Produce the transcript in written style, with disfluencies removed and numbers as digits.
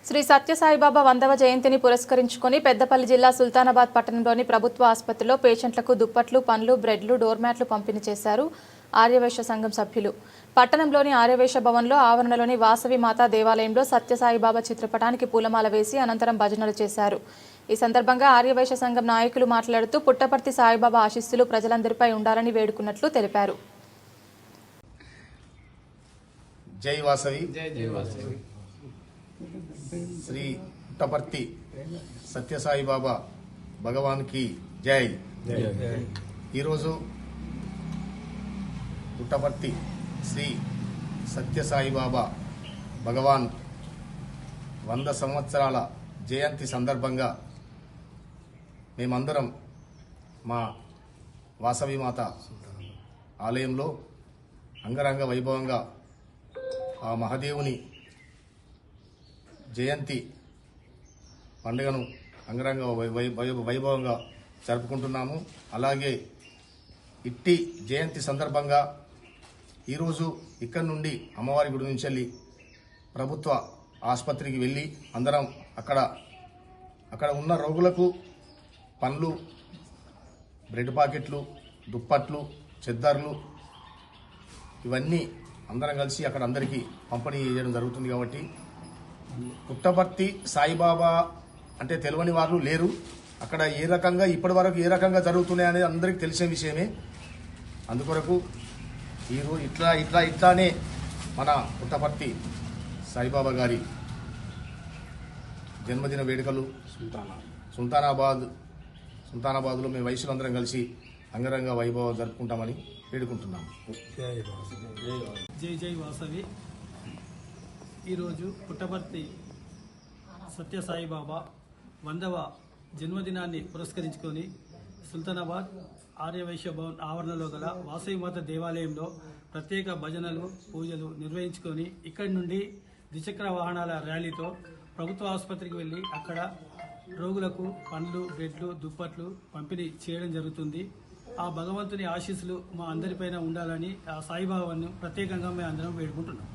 శ్రీ సత్యసాయిబాబా 100వ జయంతిని పురస్కరించుకొని పెద్దపల్లి జిల్లా సుల్తానాబాద్ పట్టణంలోని ప్రభుత్వ ఆసుపత్రిలో పేషెంట్లకు దుప్పట్లు, పండ్లు, బ్రెడ్లు, డోర్ మ్యాట్లు పంపిణీ చేశారు ఆర్యవైశ్య సంఘం సభ్యులు. పట్టణంలోని ఆర్యవైశ్య భవన్లో ఆవరణలోని వాసవి మాతా దేవాలయంలో సత్యసాయిబాబా చిత్రపటానికి పూలమాల వేసి అనంతరం భజనలు చేశారు. ఈ సందర్భంగా ఆర్యవైశ్య సంఘం నాయకులు మాట్లాడుతూ పుట్టపర్తి సాయిబాబా ఆశీస్సులు ప్రజలందరిపై ఉండాలని వేడుకున్నట్లు తెలిపారు. జై వాసవి. శ్రీ పుట్టపర్తి సత్యసాయిబాబా భగవాన్కి జై. ఈరోజు పుట్టపర్తి శ్రీ సత్యసాయిబాబా భగవాన్ 100 సంవత్సరాల జయంతి సందర్భంగా మేమందరం మా వాసవి మాత ఆలయంలో అంగరంగ వైభవంగా ఆ మహాదేవుని జయంతి పండుగను అంగరంగ వైభవంగా జరుపుకుంటున్నాము. అలాగే ఇట్టి జయంతి సందర్భంగా ఈరోజు ఇక్కడి నుండి అమ్మవారి గుడి నుంచి వెళ్ళి ప్రభుత్వ ఆసుపత్రికి వెళ్ళి అందరం అక్కడ ఉన్న రోగులకు పండ్లు, బ్రెడ్ పాకెట్లు, దుప్పట్లు, చెద్దర్లు ఇవన్నీ అందరం కలిసి అక్కడ అందరికీ పంపిణీ చేయడం జరుగుతుంది. కాబట్టి పుట్టపర్తి సాయిబాబా అంటే తెలియని వారు లేరు. అక్కడ ఏ రకంగా ఇప్పటి వరకు ఏ రకంగా జరుగుతున్నాయి అనేది అందరికీ తెలిసిన విషయమే. అందుకొరకు ఈరోజు ఇట్లానే మన పుట్టపర్తి సాయిబాబా గారి జన్మదిన వేడుకలు సుల్తానాబాద్లో మేము వైశ్యులందరం కలిసి అంగరంగ వైభవం జరుపుకుంటామని వేడుకుంటున్నాము. జై జై వాసవి. ఈరోజు పుట్టపర్తి సత్యసాయిబాబా 100వ జన్మదినాన్ని పురస్కరించుకొని సుల్తానాబాద్ ఆర్యవైశ్య భవన్ ఆవరణలో గల వాసవి మాత దేవాలయంలో ప్రత్యేక భజనలు, పూజలు నిర్వహించుకొని ఇక్కడి నుండి ద్విచక్ర వాహనాల ర్యాలీతో ప్రభుత్వ ఆసుపత్రికి వెళ్ళి అక్కడ రోగులకు పండ్లు, బ్రెడ్లు, దుప్పట్లు పంపిణీ చేయడం జరుగుతుంది. ఆ భగవంతుని ఆశీస్సులు మా అందరిపైన ఉండాలని ఆ సాయిబాబాను ప్రత్యేకంగా మేము అందరం వేడుకుంటున్నాం.